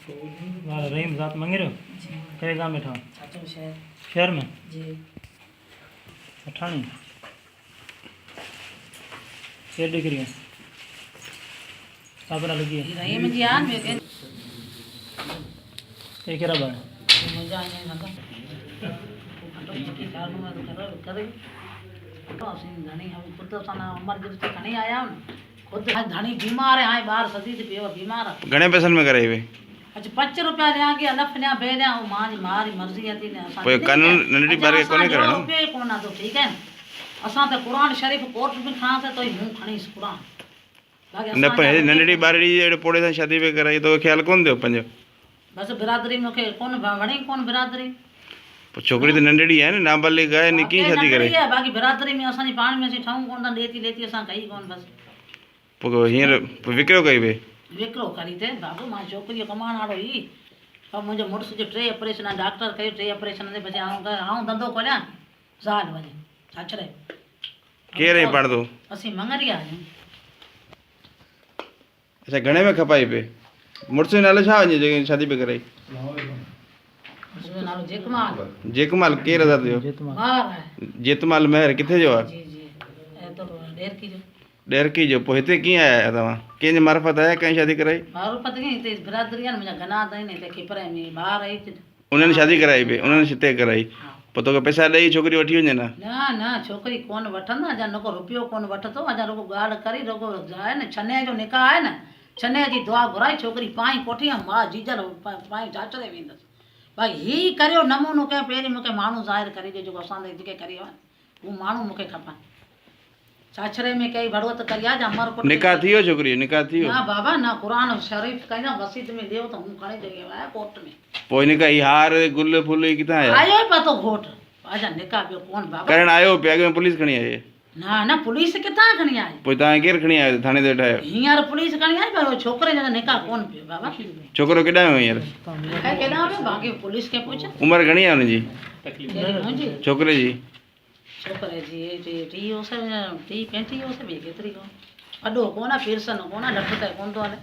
रहीम ज़ात मंगे रहो जी कई गाँव में था चाचो शहर शहर में जी अठानी के डिग्री है साबरा लगी है रहीम जी आन में के ये केरा बार मजा आने लगा तो की कारण में तो करे तो सिंह धनी हम खुद तो सना अमर जब से धनी आया खुद धनी बीमार है हां बाहर सदी से पियो बीमार घणे पैसनि में कराई वे अच्छा 5 रुपया ॾियां की अलफ ॾियां बे ॾियां वो मां जी मारी मर्ज़ी अथी ने असां कोई कानून नंढड़ी बार के कोने करणो रुपये कोना तो ठीक है असां त कुरान शरीफ कोर्ट में खणा से तो मुंह खणीस कुरान न पर नंढड़ी बारड़ी जेड़े पोड़े सां शादी पे कराई तो ख्याल कोन दियो पंहिंजो बस बिरादरी मूंखे कोन वणे कोन बिरादरी छोकरी तो नंढड़ी है ना नाबालिग है ने की शादी करे है बाकी बिरादरी में असांजी पाण में असीं ठहूं कोन था लेती असां कई कोन बस पोइ हींअर विकिरो कई वे विकिरो करी ते बाबू मां छोकिरीअ कमाइण वारो ई पर मुंहिंजो मुड़ुस जो 3 ऑपरेशन डॉक्टर कयो 3 ऑपरेशन ते बचे आऊं धंधो खोलियां ज़ाल वञे छा छड़े केर है पाण तो असीं मंगरिया आहियूं अच्छा घणे में खपाई पे मुड़ुस जो नालो छा वञे जेके शादी पे कराई उसजो नालो जेकमाल जेकमाल केर अदा थियो ॿार आहे जेतमाल महर किथे जो आहे जी जी ऐं तो डेरकी जो डेरकी जो पोइ हिते कीअं आया तव्हां कंहिंजे मार्फत आया कंहिं शादी कराई ॿार पत कीअं हिते बिरादरी आहे न मुंहिंजा गनात आहिनि हिते खिपरे में ॿार आहे हिते उन्हनि शादी कराई पे उन्हनि हिते कराई पोइ तोखे पैसा ॾेई छोकिरी वठी वञे न न न छोकिरी कोन वठंदा अञा रुगो रुपयो कोन वठंदो अञा रुगो ॻाल्हि करी रुगो आहे न छने जो निकाह आहे न छने जी दुआ घुराई छोकिरी पाई कोठी मां जीजल पाई चाचरे वेंदसि भाई ही करियो नमूनो कयो पहिरीं मूंखे माण्हू ज़ाहिर करे ॾियो जेको असां जेके करी वियो आहे उहो माण्हू मूंखे खपनि चाचरे में कई भड़वत करी आहे जा मर निकाह थी वियो छोकिरी निकाह थी वियो न बाबा न क़ुरान शरीफ़ कई न वसीत में ॾियो त हूं खणी ॾेई आया कोर्ट में पोइ हिन खां हार गुल फुल किथां आया आयो ई पतो घोट अच्छा निकाह ॿियो कोन बाबा करण आयो पे अॻे में पुलिस खणी आई न न पुलिस किथां खणी आई पोइ तव्हां केरु खणी आयो थाणे ते वेठा आहियो हींअर पुलिस खणी आई पर छोकिरे जो निकाह कोन पियो बाबा छोकिरो केॾां वियो हींअर केॾां वियो बाक़ी पुलिस खे पुछ उमिरि घणी आहे हुनजी मुंहिंजी छोकिरे जी छोकिरे जी 30 35 ॿिए केतिरी कोन वॾो कोन फिरसन कोन लठ त कोन थो हले